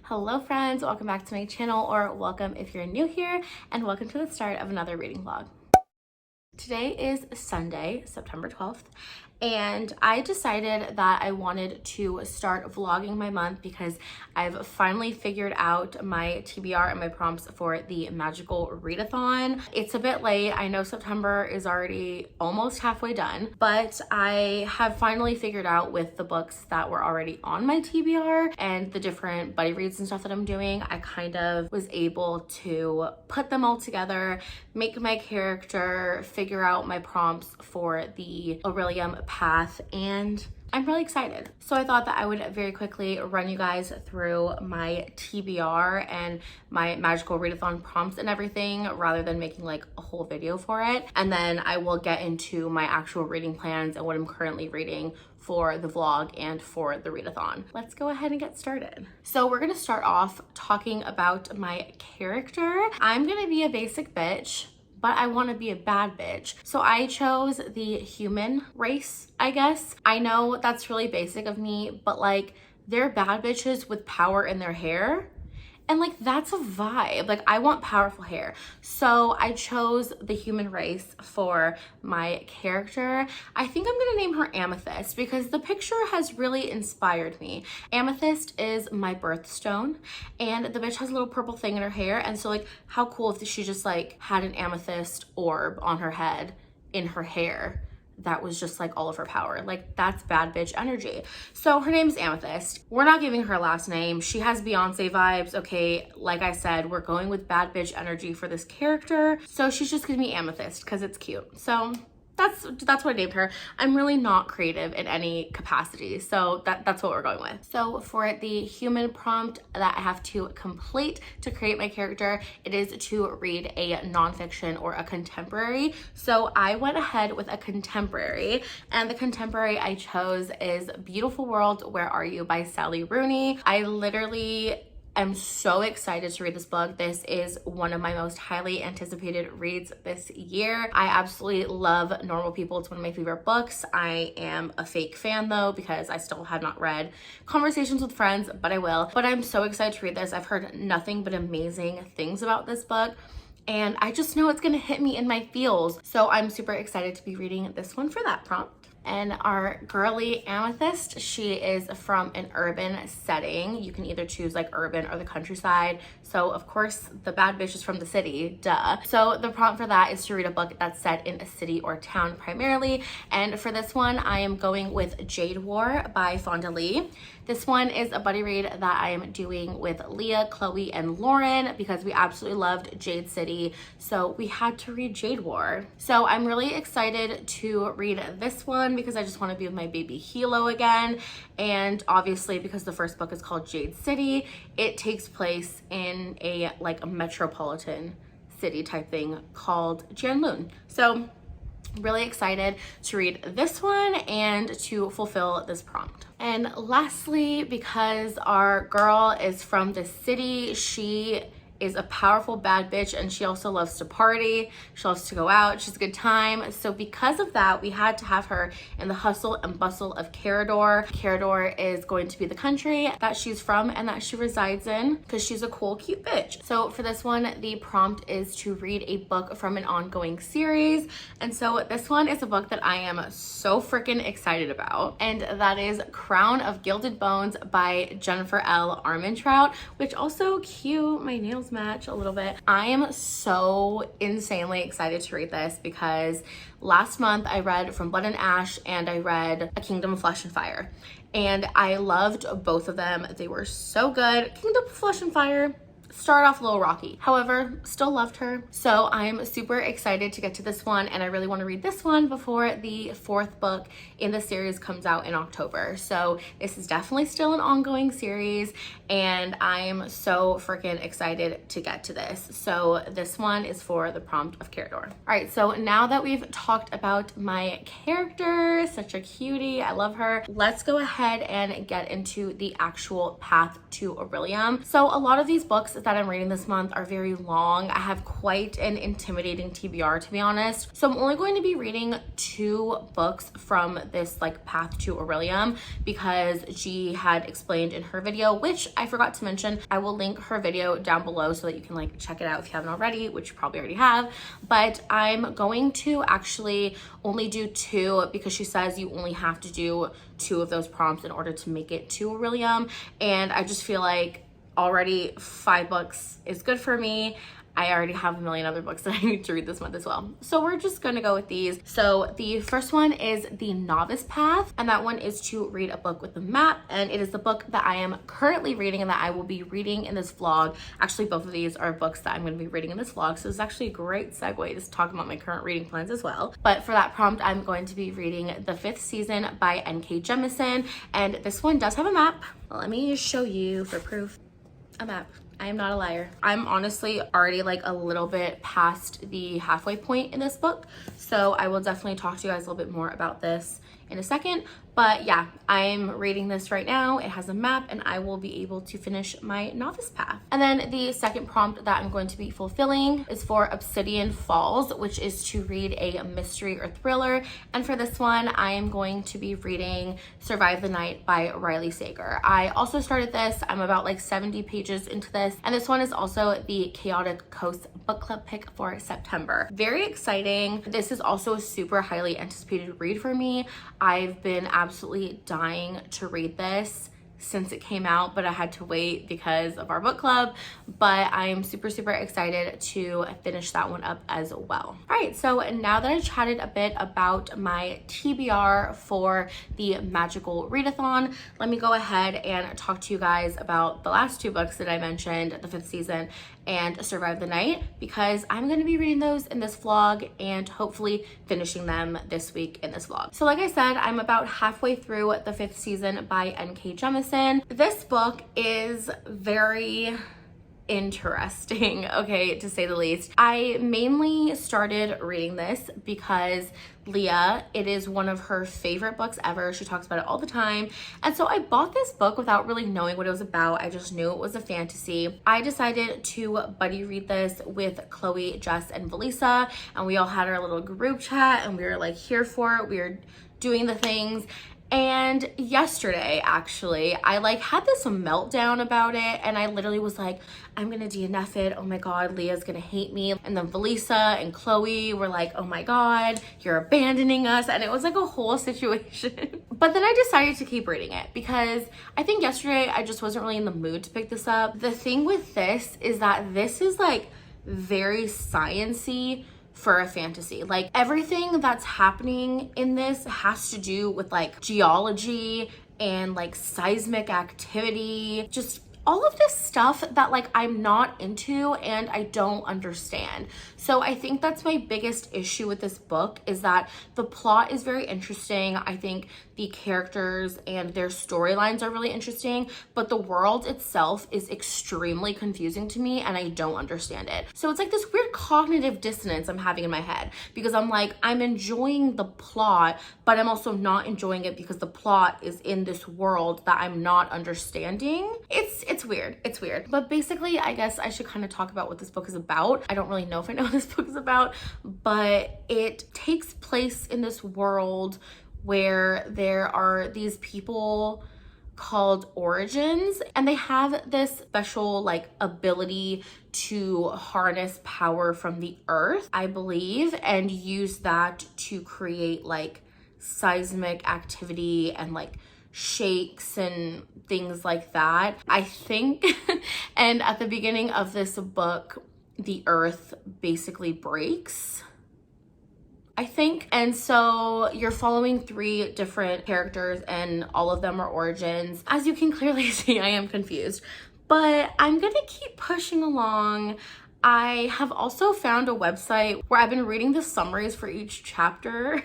Hello friends, welcome back to my channel, or welcome if you're new here, and welcome to the start of another reading vlog. Today is Sunday, September 12th, and I decided that I wanted to start vlogging my month because I've finally figured out my TBR and my prompts for the magical readathon. It's a bit late. I know September is already almost halfway done, but I have finally figured out with the books that were already on my TBR and the different buddy reads and stuff that I'm doing, I kind of was able to put them all together, make my character, figure out my prompts for the Aurelium path, and I'm really excited. So I thought that I would very quickly run you guys through my TBR and my magical readathon prompts and everything rather than making like a whole video for it. And then I will get into my actual reading plans and what I'm currently reading for the vlog and for the readathon. Let's go ahead and get started. So we're gonna start off talking about my character. I'm gonna be a basic bitch, but I want to be a bad bitch. So I chose the human race, I guess. I know that's really basic of me, but like they're bad bitches with power in their hair. And like, that's a vibe. Like, I want powerful hair. So I chose the human race for my character. I think I'm gonna name her Amethyst because the picture has really inspired me. Amethyst is my birthstone, and the bitch has a little purple thing in her hair. And so like, how cool if she just like had an amethyst orb on her head in her hair. That was just like all of her power. Like, that's bad bitch energy. So her name's Amethyst. We're not giving her a last name. She has Beyonce vibes. Okay, like I said, we're going with bad bitch energy for this character. So she's just gonna be Amethyst because it's cute. So that's what I named her. I'm really not creative in any capacity, so that's what we're going with. So for the human prompt that I have to complete to create my character, it is to read a nonfiction or a contemporary. So I went ahead with a contemporary, and the contemporary I chose is Beautiful World, Where Are You by Sally Rooney. I literally I'm so excited to read this book. This is one of my most highly anticipated reads this year. I absolutely love Normal People. It's one of my favorite books. I am a fake fan though because I still have not read Conversations with Friends, but I will. But I'm so excited to read this. I've heard nothing but amazing things about this book, and I just know it's gonna hit me in my feels. So I'm super excited to be reading this one for that prompt. And our girly Amethyst, she is from an urban setting. You can either choose like urban or the countryside. So of course the bad bitch is from the city, duh. So the prompt for that is to read a book that's set in a city or town primarily. And for this one, I am going with Jade War by Fonda Lee. This one is a buddy read that I am doing with Leah, Chloe, and Lauren because we absolutely loved Jade City. So we had to read Jade War. So I'm really excited to read this one because I just want to be with my baby Hilo again. And obviously because the first book is called Jade City, it takes place in a metropolitan city type thing called Janloon. So really excited to read this one and to fulfill this prompt. And lastly, because our girl is from the city, she is a powerful bad bitch, and she also loves to party. She loves to go out. She's a good time. So because of that, we had to have her in the hustle and bustle of Carador. Carador is going to be the country that she's from and that she resides in because she's a cool, cute bitch. So for this one, the prompt is to read a book from an ongoing series. And so this one is a book that I am so freaking excited about. And that is Crown of Gilded Bones by Jennifer L. Armentrout, which also cute. My nails match a little bit. I am so insanely excited to read this because last month I read From Blood and Ash and I read A Kingdom of Flesh and Fire, and I loved both of them. They were so good. Kingdom of Flesh and Fire started off a little rocky. However, still loved her. So I'm super excited to get to this one, and I really want to read this one before the fourth book in the series comes out in October. So this is definitely still an ongoing series, and I'm so freaking excited to get to this. So this one is for the prompt of Carador. All right, so now that we've talked about my character, such a cutie, I love her, let's go ahead and get into the actual path to Aurelium. So a lot of these books that I'm reading this month are very long. I have quite an intimidating TBR, to be honest. So I'm only going to be reading 2 books from this like path to Aurelium, because she had explained in her video, which I forgot to mention, I will link her video down below so that you can like check it out if you haven't already, which you probably already have. But I'm going to actually only do 2, because she says you only have to do 2 of those prompts in order to make it to Aurelium. And I just feel like already 5 books is good for me. I already have a million other books that I need to read this month as well. So we're just gonna go with these. So the first one is The Novice Path, and that one is to read a book with a map. And it is the book that I am currently reading and that I will be reading in this vlog. Actually, both of these are books that I'm gonna be reading in this vlog. So it's actually a great segue to talk about my current reading plans as well. But for that prompt, I'm going to be reading The 5th Season by N.K. Jemisin. And this one does have a map. Let me show you for proof. A map. I am not a liar. I'm honestly already like a little bit past the halfway point in this book, so I will definitely talk to you guys a little bit more about this in a second. But yeah, I'm reading this right now. It has a map and I will be able to finish my novice path. And then the second prompt that I'm going to be fulfilling is for Obsidian Falls, which is to read a mystery or thriller. And for this one, I am going to be reading Survive the Night by Riley Sager. I also started this. I'm about like 70 pages into this. And this one is also the Chaotic Coast book club pick for September. Very exciting. This is also a super highly anticipated read for me. I've been absolutely dying to read this since it came out, but I had to wait because of our book club. But I am super excited to finish that one up as well. All right, so now that I chatted a bit about my TBR for the magical readathon, let me go ahead and talk to you guys about the last 2 books that I mentioned, The 5th Season and Survive the Night, because I'm going to be reading those in this vlog and hopefully finishing them this week in this vlog. So like I said, I'm about halfway through The 5th Season by N.K. Jemisin. This book is very interesting, okay, to say the least. I mainly started reading this because Leah, it is one of her favorite books ever. She talks about it all the time. And so I bought this book without really knowing what it was about. I just knew it was a fantasy. I decided to buddy read this with Chloe, Jess, and Valisa, and we all had our little group chat and we were like here for it. We were doing the things. And yesterday, actually, I like had this meltdown about it, and I literally was like, I'm gonna DNF it. Oh my God, Leah's gonna hate me. And then Valisa and Chloe were like, oh my God, you're abandoning us. And it was like a whole situation. But then I decided to keep reading it because I think yesterday I just wasn't really in the mood to pick this up. The thing with this is that this is like very science-y for a fantasy. Like everything that's happening in this has to do with like geology and like seismic activity, just all of this stuff that like I'm not into and I don't understand. So I think that's my biggest issue with this book, is that the plot is very interesting. I think the characters and their storylines are really interesting, but the world itself is extremely confusing to me and I don't understand it. So it's like this weird cognitive dissonance I'm having in my head, because I'm like, I'm enjoying the plot, but I'm also not enjoying it because the plot is in this world that I'm not understanding. It's weird. It's weird. But basically, I guess I should kind of talk about what this book is about. I don't really know if I know what this book is about, but it takes place in this world where there are these people called Origins, and they have this special like ability to harness power from the earth, I believe, and use that to create like seismic activity and like shakes and things like that, I think. And at the beginning of this book, the earth basically breaks, I think. And so you're following 3 different characters and all of them are Origins. As you can clearly see, I am confused, but I'm gonna keep pushing along. I have also found a website where I've been reading the summaries for each chapter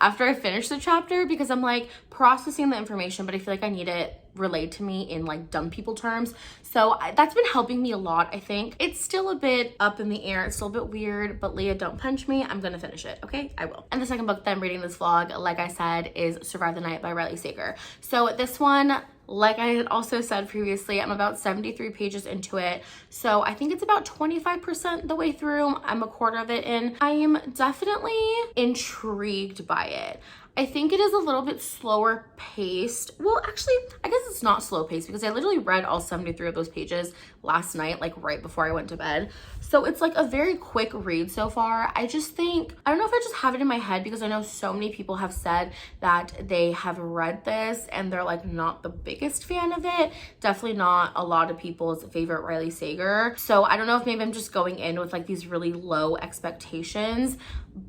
after I finish the chapter, because I'm like processing the information, but I feel like I need it relayed to me in like dumb people terms. So that's been helping me a lot, I think. It's still a bit up in the air. It's still a bit weird, but Leah, don't punch me. I'm gonna finish it, okay? I will. And the second book that I'm reading this vlog, like I said, is Survive the Night by Riley Sager. So this one, Like I had also said previously, I'm about 73 pages into it. So I think it's about 25% the way through. I'm a quarter of it in. I am definitely intrigued by it. I think it is a little bit slower paced. Well, actually, I guess it's not slow paced because I literally read all 73 of those pages last night, like right before I went to bed. So it's like a very quick read so far. I just think, I don't know if I just have it in my head because I know so many people have said that they have read this and they're like not the biggest fan of it. Definitely not a lot of people's favorite Riley Sager. So I don't know if maybe I'm just going in with like these really low expectations,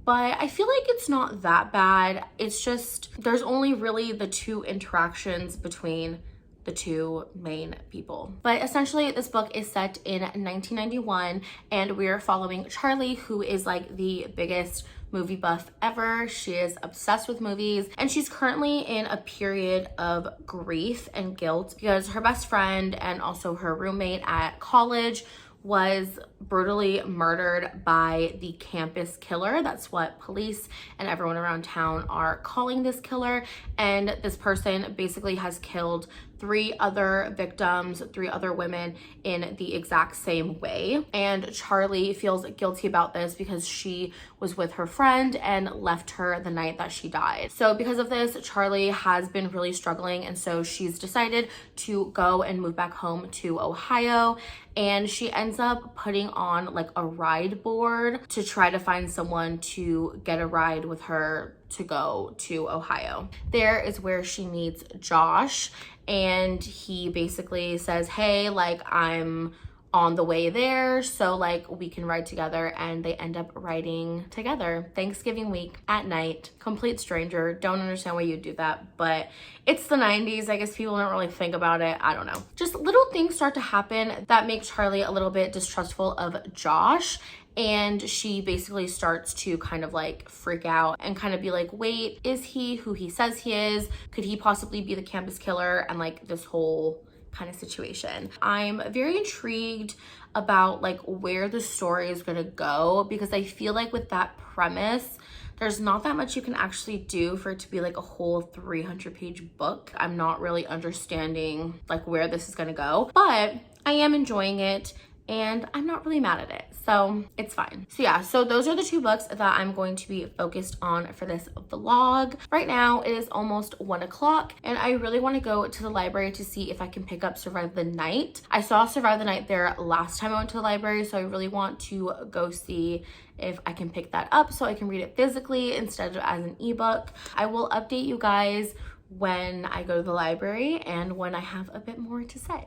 but I feel like it's not that bad. It's just, there's only really the two interactions between the two main people. But essentially this book is set in 1991 and we're following Charlie, who is like the biggest movie buff ever. She is obsessed with movies and she's currently in a period of grief and guilt because her best friend and also her roommate at college was brutally murdered by the campus killer. That's what police and everyone around town are calling this killer. And this person basically has killed 3 other victims, 3 other women in the exact same way. And Charlie feels guilty about this because she was with her friend and left her the night that she died. So because of this, Charlie has been really struggling. And so she's decided to go and move back home to Ohio. And she ends up putting on like a ride board to try to find someone to get a ride with her to go to Ohio. There is where she meets Josh, and he basically says, hey, like I'm on the way there, so like we can ride together. And they end up riding together Thanksgiving week at night. Complete stranger. Don't understand why you'd do that, but it's the 90s. I guess people don't really think about it. I don't know. Just little things start to happen that make Charlie a little bit distrustful of Josh. And she basically starts to kind of like freak out and kind of be like, wait, is he who he says he is? Could he possibly be the campus killer? And like this whole kind of situation. I'm very intrigued about like where the story is gonna go because I feel like with that premise, there's not that much you can actually do for it to be like a whole 300-page book. I'm not really understanding like where this is gonna go, but I am enjoying it and I'm not really mad at it. So it's fine. So yeah, so those are the 2 books that I'm going to be focused on for this vlog. Right now it is almost 1 o'clock and I really want to go to the library to see if I can pick up Survive the Night. I saw Survive the Night there last time I went to the library, so I really want to go see if I can pick that up so I can read it physically instead of as an ebook. I will update you guys when I go to the library and when I have a bit more to say.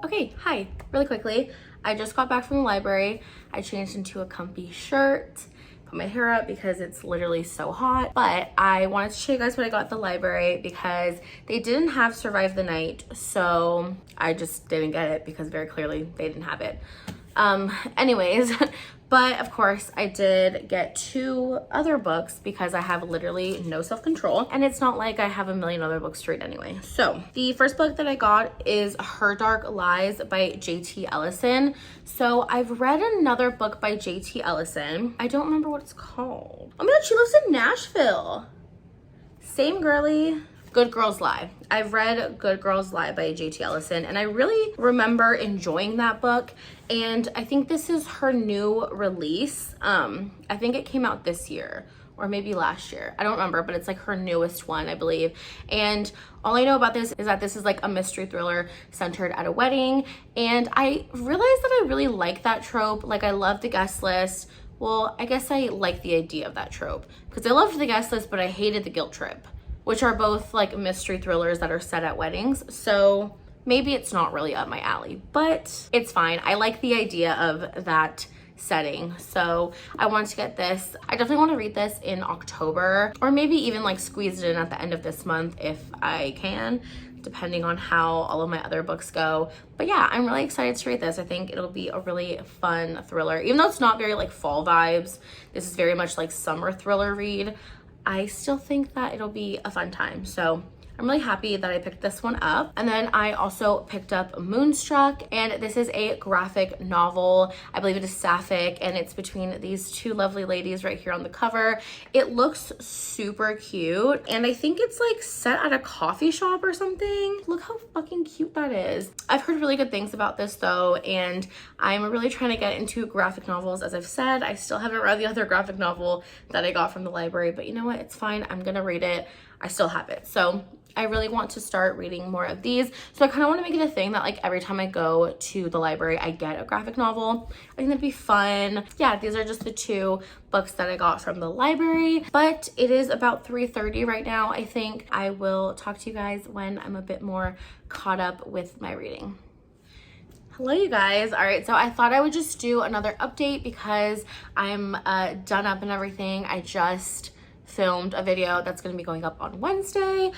Okay, hi, really quickly. I just got back from the library. I changed into a comfy shirt, put my hair up because it's literally so hot. But I wanted to show you guys what I got at the library because they didn't have Survive the Night. So I just didn't get it because very clearly they didn't have it. Anyways, but of course I did get 2 other books because I have literally no self-control and it's not like I have a million other books to read anyway. So the first book that I got is Her Dark Lies by J.T. Ellison. So I've read another book by J.T. Ellison. I don't remember what it's called. Oh my god, she lives in Nashville. Same girly. Good Girls Lie. I've read Good Girls Lie by J.T. Ellison and I really remember enjoying that book, and I think this is her new release. I think it came out this year or maybe last year. I don't remember, but it's like her newest one, I believe. And all I know about this is that this is like a mystery thriller centered at a wedding, and I realized that I really like that trope. Like I love the guest list. Well, I guess I like the idea of that trope because I loved the guest list, but I hated the guilt trip, which are both like mystery thrillers that are set at weddings. So maybe it's not really up my alley, but it's fine. I like the idea of that setting. So I wanted to get this. I definitely want to read this in October, or maybe even like squeeze it in at the end of this month if I can, depending on how all of my other books go. But yeah, I'm really excited to read this. I think it'll be a really fun thriller. Even though it's not very like fall vibes, this is very much like summer thriller read. I still think that it'll be a fun time. So I'm really happy that I picked this one up. And then I also picked up Moonstruck, and this is a graphic novel. I believe it is sapphic, and it's between these two lovely ladies right here on the cover. It looks super cute, and I think it's like set at a coffee shop or something. Look how fucking cute that is. I've heard really good things about this though, and I'm really trying to get into graphic novels. As I've said, I still haven't read the other graphic novel that I got from the library, but you know what? It's fine. I'm gonna read it. I still have it. So I really want to start reading more of these. So I kind of want to make it a thing that like every time I go to the library, I get a graphic novel. I think that'd be fun. Yeah, these are just the two books that I got from the library, but it is about 3:30 right now. I think I will talk to you guys when I'm a bit more caught up with my reading. Hello you guys. All right, so I thought I would just do another update because I'm done up and everything. I just filmed a video that's going to be going up on Wednesday,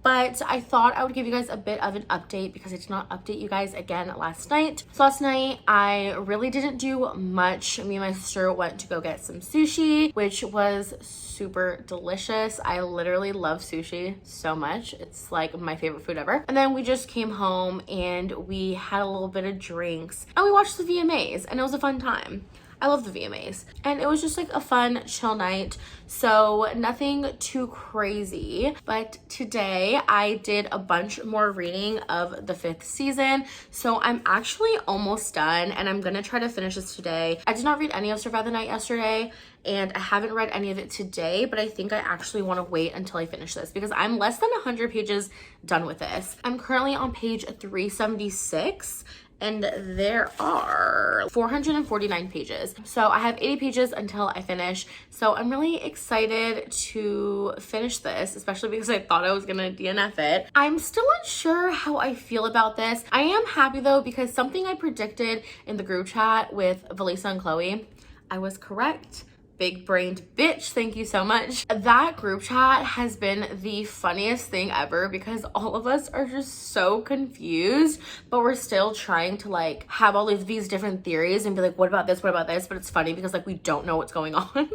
but I thought I would give you guys a bit of an update because I did not update you guys again last night. So last night I really didn't do much. Me and my sister went to go get some sushi, which was super delicious. I literally love sushi so much. It's like my favorite food ever. And then we just came home and we had a little bit of drinks and we watched the VMAs, and it was a fun time. I love the VMAs, and it was just like a fun chill night. So nothing too crazy, but today I did a bunch more reading of the 5th season. So I'm actually almost done, and I'm gonna try to finish this today. I did not read any of Survive the Night yesterday, and I haven't read any of it today, but I think I actually want to wait until I finish this because I'm less than 100 pages done with this. I'm currently on page 376, and there are 449 pages. So I have 80 pages until I finish. So I'm really excited to finish this, especially because I thought I was gonna DNF it. I'm still unsure how I feel about this. I am happy though, because something I predicted in the group chat with Valisa and Chloe, I was correct. Big brained bitch, thank you so much. That group chat has been the funniest thing ever because all of us are just so confused, but we're still trying to like have all of these different theories and be like, what about this, what about this? But it's funny because like we don't know what's going on.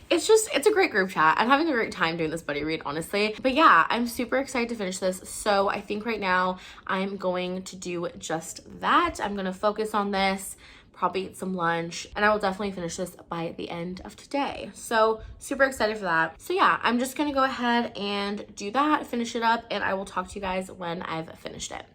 It's a great group chat. I'm having a great time doing this buddy read, honestly. But yeah, I'm super excited to finish this. So I think right now I'm going to do just that. I'm gonna focus on this, probably eat some lunch, and I will definitely finish this by the end of today. So super excited for that. So yeah, I'm just gonna go ahead and do that, finish it up, and I will talk to you guys when I've finished it.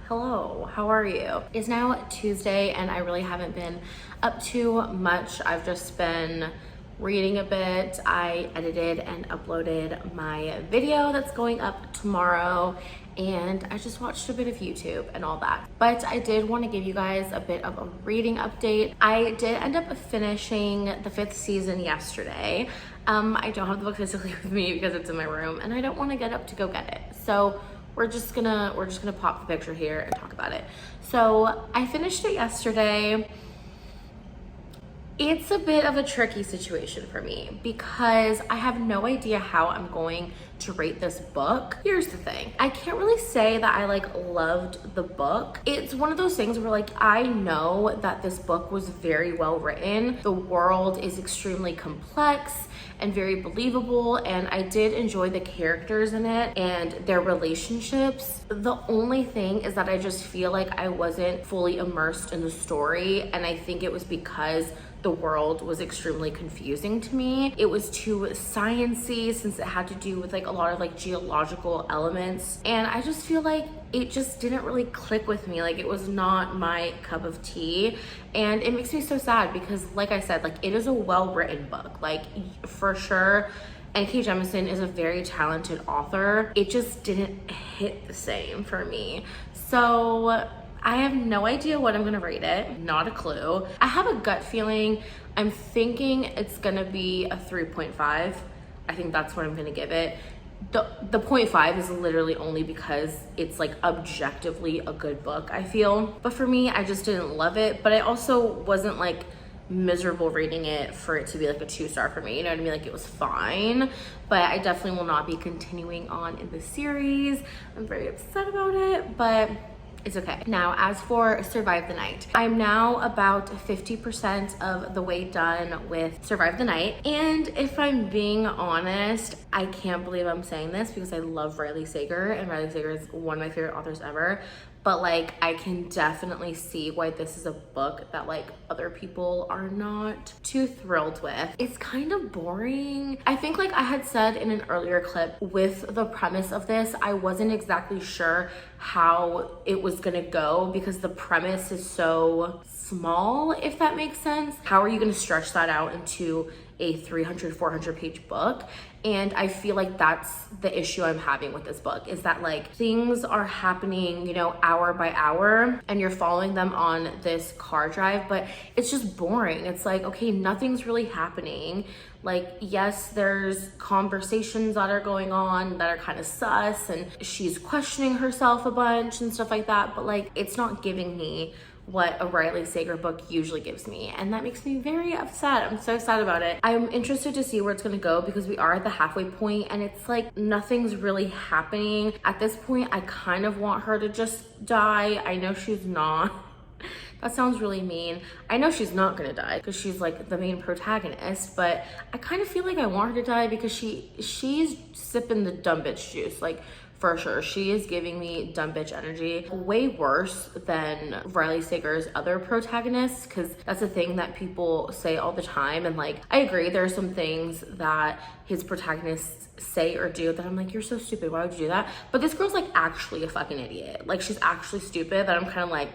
Hello, how are you? It's now Tuesday and I really haven't been up to much. I've just been reading a bit. I edited and uploaded my video that's going up tomorrow, and I just watched a bit of YouTube and all that. But I did want to give you guys a bit of a reading update. I did end up finishing the 5th season yesterday. I don't have the book physically with me because it's in my room and I don't want to get up to go get it. So we're just gonna pop the picture here and talk about it. So I finished it yesterday. It's a bit of a tricky situation for me because I have no idea how I'm going to rate this book. Here's the thing. I can't really say that I like loved the book. It's one of those things where like I know that this book was very well written. The world is extremely complex and very believable, and I did enjoy the characters in it and their relationships. The only thing is that I just feel like I wasn't fully immersed in the story, and I think it was because the world was extremely confusing to me. It was too sciencey since it had to do with like a lot of like geological elements, and I just feel like it just didn't really click with me. Like it was not my cup of tea, and it makes me so sad because like I said, like it is a well-written book, like for sure. N.K. Jemisin is a very talented author. It just didn't hit the same for me. So I have no idea what I'm gonna rate it, not a clue. I have a gut feeling. I'm thinking it's gonna be a 3.5. I think that's what I'm gonna give it. The 0.5 is literally only because it's like objectively a good book, I feel. But for me, I just didn't love it, but I also wasn't like miserable reading it for it to be like a 2-star for me, you know what I mean? Like, it was fine, but I definitely will not be continuing on in the series. I'm very upset about it, but it's okay. Now, as for Survive the Night, I'm now about 50% of the way done with Survive the Night. And if I'm being honest, I can't believe I'm saying this because I love Riley Sager, and Riley Sager is one of my favorite authors ever. But like, I can definitely see why this is a book that like other people are not too thrilled with. It's kind of boring. I think, like I had said in an earlier clip, with the premise of this, I wasn't exactly sure how it was gonna go because the premise is so small, if that makes sense. How are you gonna stretch that out into a 300-400 page book? And I feel like that's the issue I'm having with this book, is that like things are happening, you know, hour by hour, and you're following them on this car drive, but it's just boring. It's like, okay, nothing's really happening. Like, yes, there's conversations that are going on that are kind of sus, and she's questioning herself a bunch and stuff like that, but like, it's not giving me what a Riley Sager book usually gives me, and that makes me very upset. I'm so sad about it. I'm interested to see where it's gonna go because we are at the halfway point and it's like nothing's really happening. At this point, I kind of want her to just die. I know she's not. That sounds really mean. I know she's not gonna die because she's like the main protagonist, but I kind of feel like I want her to die because she's sipping the dumb bitch juice. Like, for sure, she is giving me dumb bitch energy. Way worse than Riley Sager's other protagonists, because that's a thing that people say all the time. And like, I agree, there are some things that his protagonists say or do that I'm like, you're so stupid, why would you do that? But this girl's like actually a fucking idiot. Like, she's actually stupid that I'm kind of like,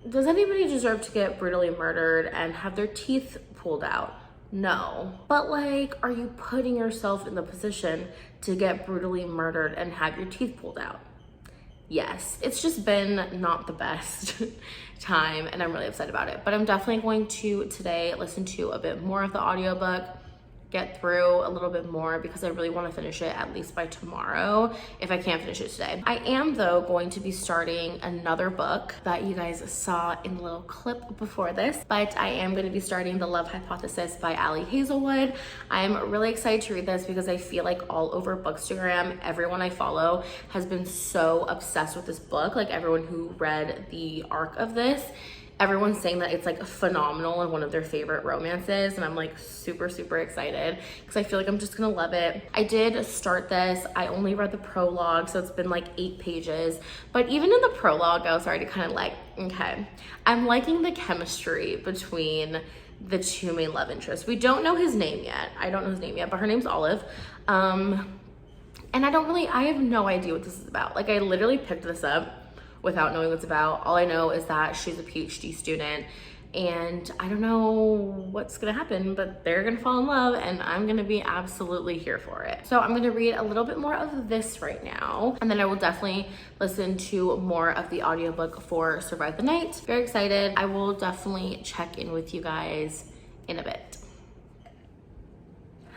does anybody deserve to get brutally murdered and have their teeth pulled out? No. But like, are you putting yourself in the position to get brutally murdered and have your teeth pulled out? Yes. It's just been not the best time, and I'm really upset about it. But I'm definitely going to today listen to a bit more of the audiobook, get through a little bit more because I really want to finish it at least by tomorrow if I can't finish it today. I am though going to be starting another book that you guys saw in the little clip before this, but I am going to be starting The Love Hypothesis by Ali Hazelwood. I'm really excited to read this because I feel like all over Bookstagram, everyone I follow has been so obsessed with this book. Like, everyone who read the arc of this, everyone's saying that it's like phenomenal and one of their favorite romances, and I'm like super excited because I feel like I'm just gonna love it. I did start this. I only read the prologue, so it's been like 8 pages, but even in the prologue I was already kind of like, okay, I'm liking the chemistry between the two main love interests. We don't know his name yet. I don't know his name yet, but her name's Olive. And I have no idea what this is about. Like, I literally picked this up without knowing what it's about. All I know is that she's a PhD student, and I don't know what's gonna happen, but they're gonna fall in love, and I'm gonna be absolutely here for it. So I'm gonna read a little bit more of this right now, and then I will definitely listen to more of the audiobook for Survive the Night. Very excited. I will definitely check in with you guys in a bit.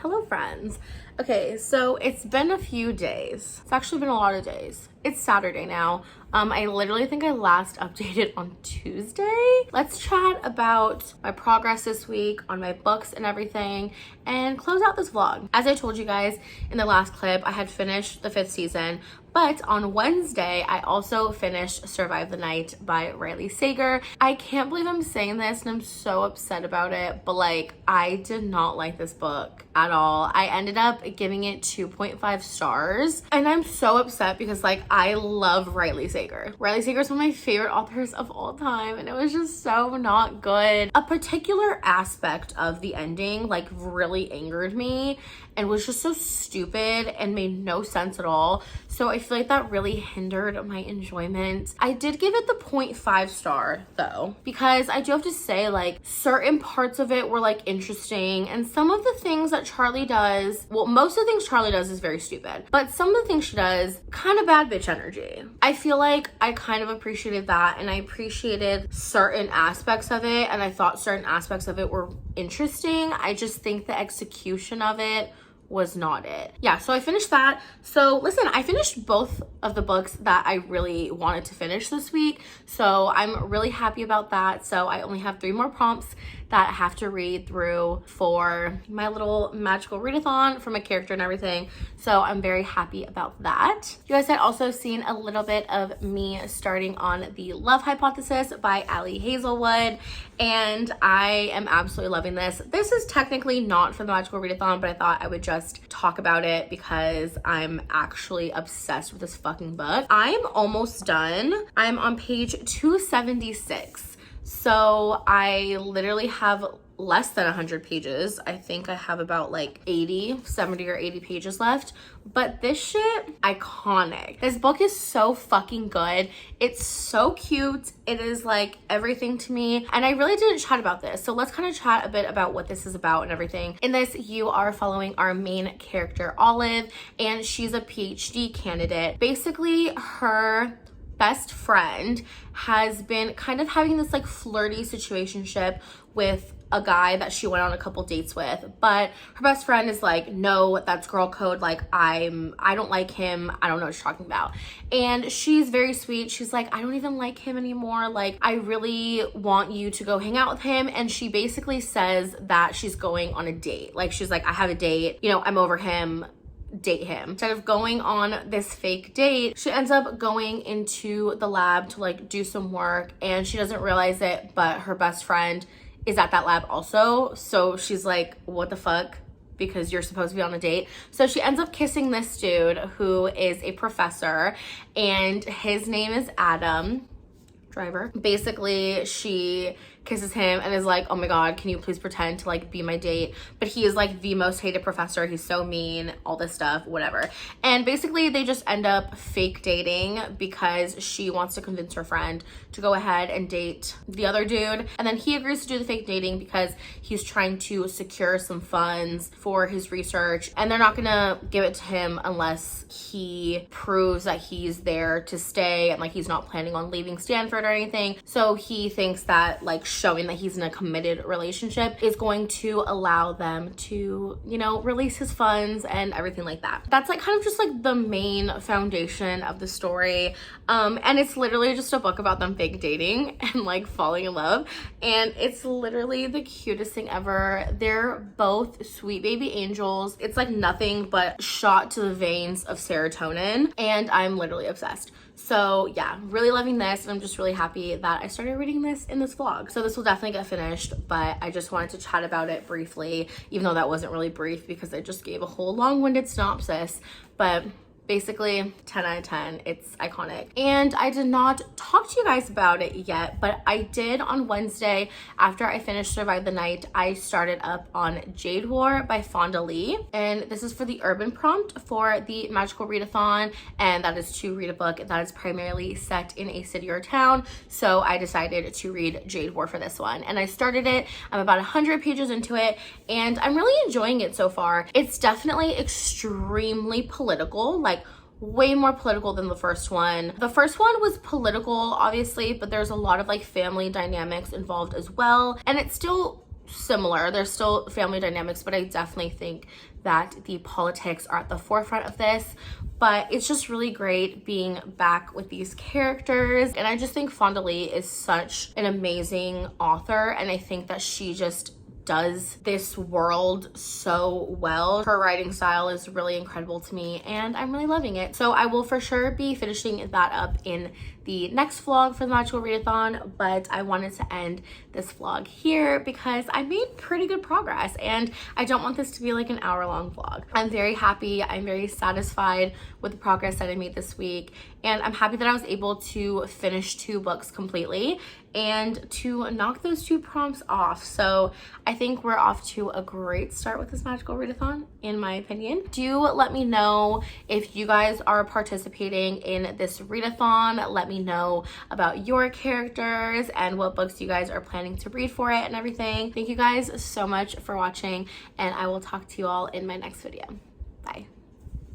Hello, friends. Okay, so it's been a few days. It's actually been a lot of days. It's Saturday now. I literally think I last updated on Tuesday. Let's chat about my progress this week on my books and everything, and close out this vlog. As I told you guys in the last clip, I had finished the 5th season, but on Wednesday, I also finished Survive the Night by Riley Sager. I can't believe I'm saying this and I'm so upset about it, but like, I did not like this book at all. I ended up giving it 2.5 stars, and I'm so upset because like, I love Riley Sager. Riley Sager is one of my favorite authors of all time, and it was just so not good. A particular aspect of the ending like really angered me, and was just so stupid and made no sense at all. So I feel like that really hindered my enjoyment. I did give it the 0.5 star though, because I do have to say, like, certain parts of it were like interesting, and some of the things that Charlie does, well, most of the things Charlie does is very stupid, but some of the things she does, kind of bad bitch energy. I feel like I kind of appreciated that, and I appreciated certain aspects of it, and I thought certain aspects of it were interesting. I just think the execution of it was not it. Yeah, so I finished that. So listen, I finished both of the books that I really wanted to finish this week, so I'm really happy about that. So I only have 3 more prompts that I have to read through for my little magical readathon for my character and everything. So I'm very happy about that. You guys had also seen a little bit of me starting on The Love Hypothesis by Ali Hazelwood, and I am absolutely loving this. This is technically not for the magical readathon, but I thought I would just talk about it because I'm actually obsessed with this fucking book. I'm almost done. I'm on page 276. So I literally have less than 100 pages. I think I have about like 70 or 80 pages left. But this shit, iconic. This book is so fucking good. It's so cute. It is like everything to me. And I really didn't chat about this. So let's kind of chat a bit about what this is about and everything. In this, you are following our main character, Olive, and she's a PhD candidate. Basically, her best friend has been kind of having this like flirty situationship with a guy that she went on a couple dates with, but her best friend is like, no, that's girl code, like I don't like him, I don't know what you're talking about. And she's very sweet. She's like, I don't even like him anymore, like I really want you to go hang out with him. And she basically says that she's going on a date. Like she's like, I have a date, you know, I'm over him, date him. Instead of going on this fake date, she ends up going into the lab to like do some work, and she doesn't realize it, but her best friend is at that lab also. So she's like, what the fuck? Because you're supposed to be on a date. So she ends up kissing this dude who is a professor, and his name is Adam Driver. Basically, she kisses him and is like, oh my god, can you please pretend to like be my date? But he is like the most hated professor, he's so mean, all this stuff, whatever. And basically they just end up fake dating because she wants to convince her friend to go ahead and date the other dude, and then he agrees to do the fake dating because he's trying to secure some funds for his research, and they're not gonna give it to him unless he proves that he's there to stay and like he's not planning on leaving Stanford or anything. So he thinks that like showing that he's in a committed relationship is going to allow them to, you know, release his funds and everything like that. That's like kind of just like the main foundation of the story. And it's literally just a book about them fake dating and like falling in love. And it's literally the cutest thing ever. They're both sweet baby angels. It's like nothing but shot to the veins of serotonin, and I'm literally obsessed. So yeah, really loving this, and I'm just really happy that I started reading this in this vlog. So this will definitely get finished, but I just wanted to chat about it briefly, even though that wasn't really brief because I just gave a whole long-winded synopsis. But basically 10 out of 10, it's iconic. And I did not talk to you guys about it yet, but I did on Wednesday after I finished Survive the Night. I started up on Jade War by Fonda Lee, and this is for the urban prompt for the magical readathon, and that is to read a book that is primarily set in a city or town. So I decided to read Jade War for this one, and I started it. I'm about 100 pages into it, and I'm really enjoying it so far. It's definitely extremely political, like way more political than the first one. The first one was political, obviously, but there's a lot of like family dynamics involved as well, and it's still similar. There's still family dynamics, but I definitely think that the politics are at the forefront of this. But it's just really great being back with these characters, and I just think Fonda Lee is such an amazing author, and I think that she just does this world so well. Her writing style is really incredible to me, and I'm really loving it. So I will for sure be finishing that up in the next vlog for the magical readathon, but I wanted to end this vlog here because I made pretty good progress, and I don't want this to be like an hour-long vlog. I'm very happy, I'm very satisfied with with the progress that I made this week. And I'm happy that I was able to finish 2 books completely and to knock those 2 prompts off. So I think we're off to a great start with this magical readathon, in my opinion. Do let me know if you guys are participating in this readathon. Let me know about your characters and what books you guys are planning to read for it and everything. Thank you guys so much for watching, and I will talk to you all in my next video. Bye.